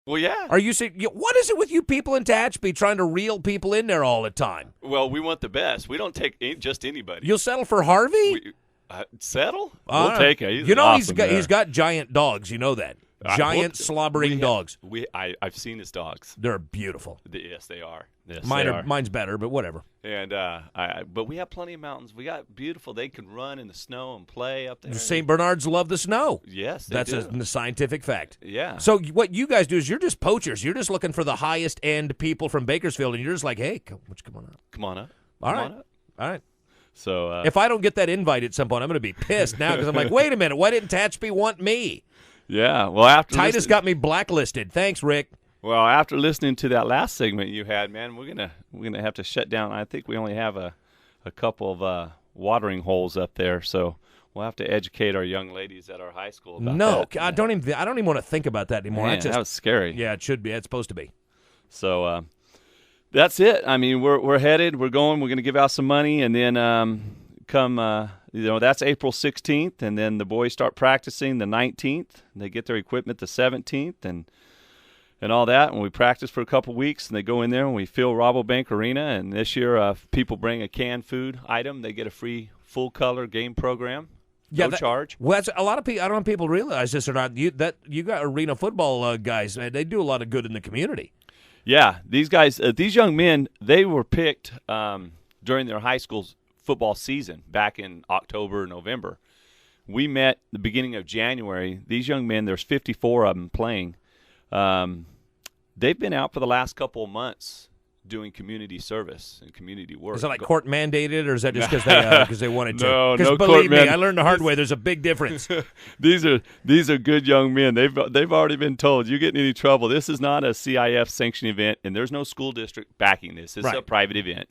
Well, yeah. Are you saying what is it with you people in Tehachapi trying to reel people in there all the time? Well, we want the best. We don't take just anybody. You'll settle for Harvey? Settle? We'll take it. He's awesome he's got giant dogs. You know that. Giant slobbering dogs. I've seen his dogs. They're beautiful. Yes, they are. Yes, Mine's better, but whatever. And but we have plenty of mountains. We got beautiful. They can run in the snow and play up there. St. Bernards love the snow. Yes, that's a scientific fact. Yeah. So what you guys do is you're just poachers. You're just looking for the highest end people from Bakersfield, and you're just like, hey, come on up. Come on up. All right. So if I don't get that invite at some point, I'm going to be pissed now because I'm like, wait a minute, why didn't Tehachapi want me? Yeah. Well, after Titus got me blacklisted. Thanks, Rick. Well, after listening to that last segment you had, man, we're gonna have to shut down. I think we only have a couple of watering holes up there, so we'll have to educate our young ladies at our high school about that. I don't even want to think about that anymore. Man, that was scary. Yeah, it should be. It's supposed to be. So that's it. I mean, we're headed. We're going. We're going to give out some money, and then that's April 16th, and then the boys start practicing the 19th. And they get their equipment the 17th, and all that, and we practice for a couple weeks, and they go in there and we fill Rabobank Arena. And this year, if people bring a canned food item, they get a free full-color game program. No charge. Well, that's a lot of people. I don't know if people realize this or not. You got arena football guys. Man, they do a lot of good in the community. Yeah, these guys, these young men, they were picked during their high school football season back in October, November. We met the beginning of January. These young men, there's 54 of them playing. They've been out for the last couple of months doing community service and community work. Is it like court mandated, or is that just because they wanted to? No, because believe me, I learned the hard way. There's a big difference. These are good young men. They've already been told, you get in any trouble, this is not a CIF sanctioned event, and there's no school district backing this. It's a private event,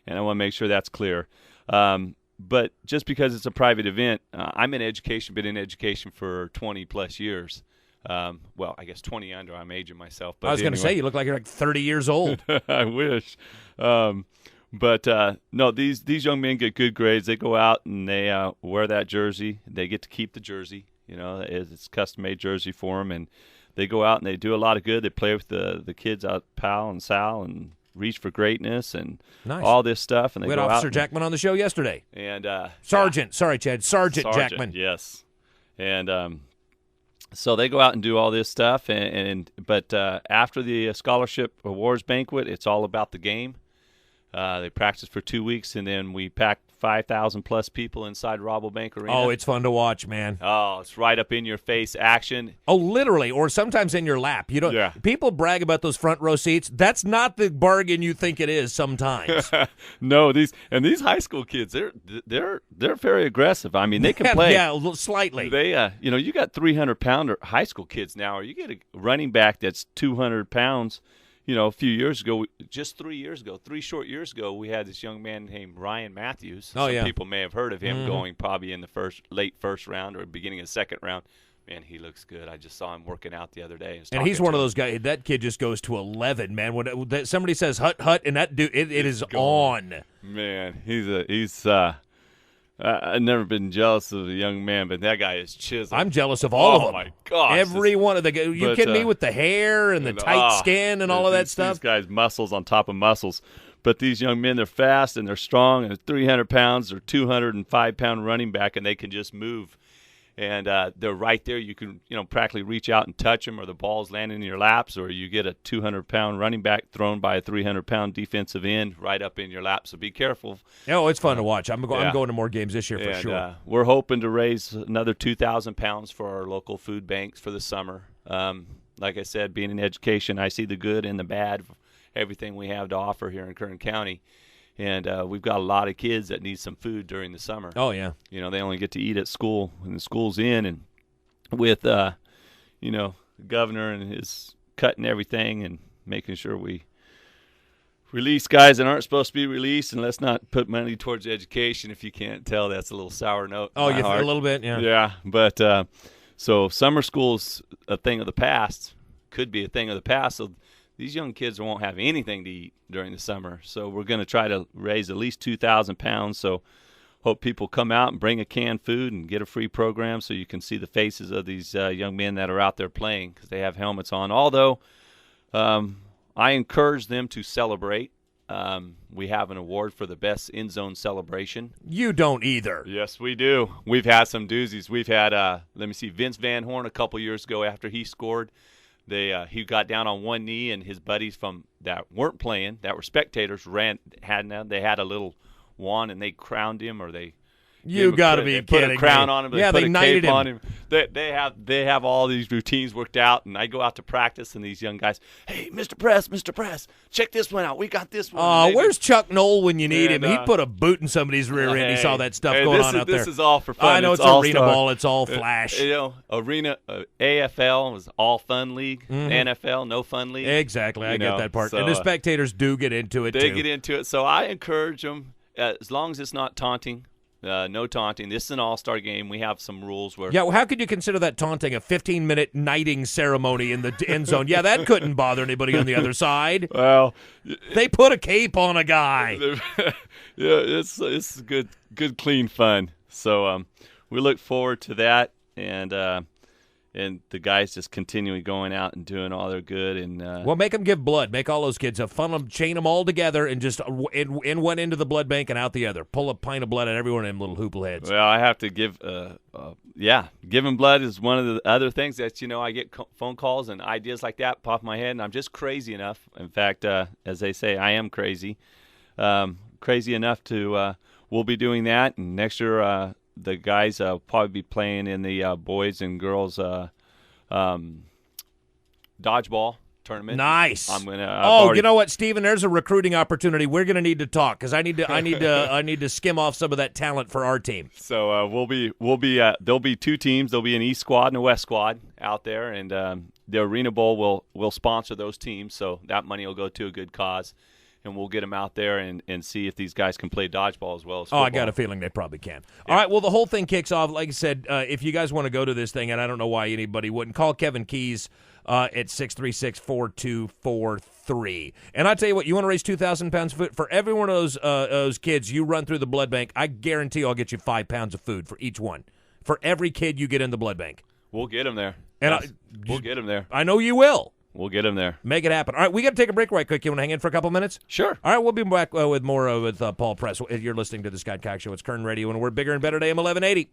and I want to make sure that's clear. But just because it's a private event, I'm in education, been in education for 20 plus years. Well, I guess 20 under. I'm aging myself. But I was going to say, you look like you're like 30 years old. I wish. But no, these young men get good grades. They go out and they wear that jersey. They get to keep the jersey. You know, it's a custom-made jersey for them. And they go out and they do a lot of good. They play with the kids out, Pal and Sal, and Reach for Greatness and all this stuff. And they we had Officer Jackman on the show yesterday. And Sergeant. Sorry, Chad. Sergeant Jackman. Yes. And so they go out and do all this stuff, but after the scholarship awards banquet, it's all about the game. They practice for 2 weeks, and then we pack 5,000 plus people inside Rabobank Arena. Oh, it's fun to watch, man. Oh, it's right up in your face action. Oh, literally, or sometimes in your lap. You know, people brag about those front row seats. That's not the bargain you think it is sometimes. No, these high school kids, they're very aggressive. I mean, they can play. Yeah, slightly. They you got 300-pounder high school kids now, or you get a running back that's 200 pounds. You know, a few years ago, just 3 short years ago, we had this young man named Ryan Matthews. Some people may have heard of him going probably in the late first round or beginning of second round. Man, he looks good. I just saw him working out the other day. And he's one of those guys. That kid just goes to 11, man. When somebody says hut, and that dude, it is on. Man, he's. I've never been jealous of a young man, but that guy is chiseled. I'm jealous of all of them. Oh, my gosh. Every one of the guys. You kidding me with the hair and the tight skin and all of that stuff? These guys, muscles on top of muscles. But these young men, they're fast and they're strong, and 300 pounds or 205-pound running back, and they can just move. And they're right there. You can, practically reach out and touch them, or the ball's landing in your laps, or you get a 200-pound running back thrown by a 300-pound defensive end right up in your lap. So be careful. Oh, it's fun to watch. I'm going to more games this year for sure. We're hoping to raise another 2,000 pounds for our local food banks for the summer. Like I said, being in education, I see the good and the bad of everything we have to offer here in Kern County. And we've got a lot of kids that need some food during the summer. Oh, yeah. They only get to eat at school when the school's in. And with, the governor and his cutting everything and making sure we release guys that aren't supposed to be released, and let's not put money towards education. If you can't tell, that's a little sour note. Oh, a little bit, yeah. Yeah, but so summer school's a thing of the past, could be a thing of the past. So these young kids won't have anything to eat during the summer. So we're going to try to raise at least 2,000 pounds. So hope people come out and bring a canned food and get a free program so you can see the faces of these young men that are out there playing because they have helmets on. Although I encourage them to celebrate. We have an award for the best end zone celebration. You don't either. Yes, we do. We've had some doozies. We've had, Vince Van Horn a couple years ago after he scored. He got down on one knee, and his buddies that weren't playing, that were spectators, they had a little wand, and they crowned him, or they You got to be kidding me. Put a crown on him. Yeah, they knighted him. On him. They have all these routines worked out, and I go out to practice, and these young guys, hey, Mr. Press, check this one out. We got this one. Where's Chuck Knoll when you need him? He put a boot in somebody's rear end. He saw that stuff going on out there. This is all for fun. I know it's arena ball. It's all flash. Arena AFL was all fun league. NFL, no fun league. Exactly. I get that part. And the spectators do get into it, They get into it. So I encourage them, as long as it's not taunting. No taunting. This is an all-star game. We have some rules where. Yeah, well, how could you consider that taunting? A 15-minute knighting ceremony in the end zone. Yeah, that couldn't bother anybody on the other side. Well, they put a cape on a guy. Yeah, it's good, clean fun. So we look forward to that, and the guys just continually going out and doing all their good. And well, make them give blood. Make all those kids funnel them, chain them all together, and just in one end of the blood bank and out the other. Pull a pint of blood at every one of them little hoople heads. Well, I have to give, giving blood is one of the other things that, I get phone calls and ideas like that pop in my head, and I'm just crazy enough. In fact, as they say, I am crazy. Crazy enough to, we'll be doing that, and next year, the guys probably be playing in the boys and girls dodgeball tournament. Nice. I'm gonna. You know what, Stephen? There's a recruiting opportunity. We're gonna need to talk because I need to skim off some of that talent for our team. So we'll be. There'll be two teams. There'll be an East squad and a West squad out there, and the Arena Bowl will sponsor those teams. So that money will go to a good cause. And we'll get them out there and see if these guys can play dodgeball as well as football. I got a feeling they probably can. Yeah. All right, well, the whole thing kicks off. Like I said, if you guys want to go to this thing, and I don't know why anybody wouldn't, call Kevin Keys at 636-4243. And I tell you what, you want to raise 2,000 pounds of food? For every one of those kids you run through the blood bank, I guarantee I'll get you 5 pounds of food for each one. For every kid you get in the blood bank. We'll get them there. We'll get them there. I know you will. We'll get them there. Make it happen. All right, we got to take a break right quick. You want to hang in for a couple minutes? Sure. All right, we'll be back with more with Paul Press. You're listening to the Scott Cox Show. It's Kern Radio, and we're bigger and better at AM 1180.